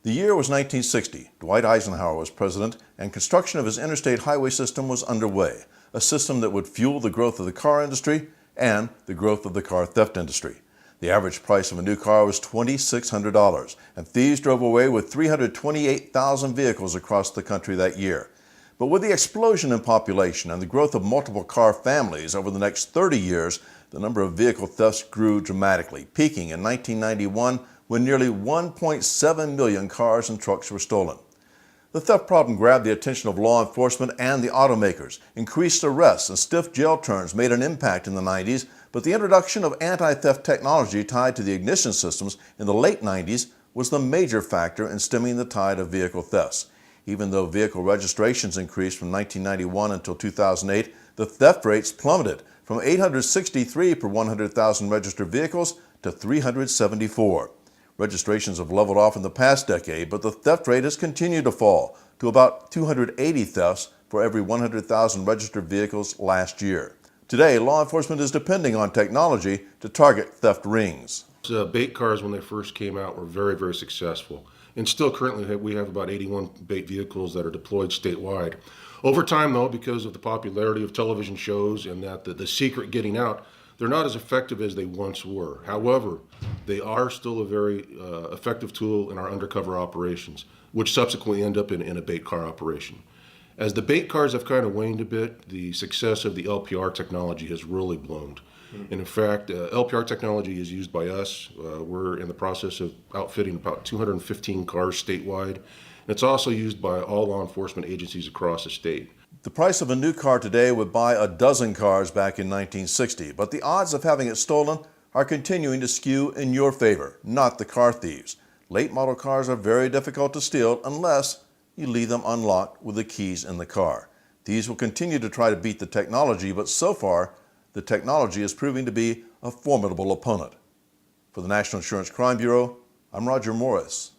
The year was 1960. Dwight Eisenhower was president, and construction of his interstate highway system was underway, a system that would fuel the growth of the car industry and the growth of the car theft industry. The average price of a new car was $2,600, and thieves drove away with 328,000 vehicles across the country that year. But with the explosion in population and the growth of multiple car families over the next 30 years, the number of vehicle thefts grew dramatically, peaking in 1991 when nearly 1.7 million cars and trucks were stolen. The theft problem grabbed the attention of law enforcement and the automakers. Increased arrests and stiff jail terms made an impact in the 90s, but the introduction of anti-theft technology tied to the ignition systems in the late 90s was the major factor in stemming the tide of vehicle thefts. Even though vehicle registrations increased from 1991 until 2008, the theft rates plummeted from 863 per 100,000 registered vehicles to 374. Registrations have leveled off in the past decade, but the theft rate has continued to fall to about 280 thefts for every 100,000 registered vehicles last year. Today, law enforcement is depending on technology to target theft rings. Bait cars, when they first came out, were very, very successful. And still currently we have about 81 bait vehicles that are deployed statewide. Over time, though, because of the popularity of television shows and that the secret getting out, they're not as effective as they once were. However, they are still a very effective tool in our undercover operations, which subsequently end up in a bait car operation. As the bait cars have kind of waned a bit, the success of the LPR technology has really bloomed. And in fact, LPR technology is used by us. We're in the process of outfitting about 215 cars statewide. And it's also used by all law enforcement agencies across the state. The price of a new car today would buy a dozen cars back in 1960, but the odds of having it stolen are continuing to skew in your favor, not the car thieves. Late model cars are very difficult to steal unless you leave them unlocked with the keys in the car. Thieves will continue to try to beat the technology, but so far, the technology is proving to be a formidable opponent. For the National Insurance Crime Bureau, I'm Roger Morris.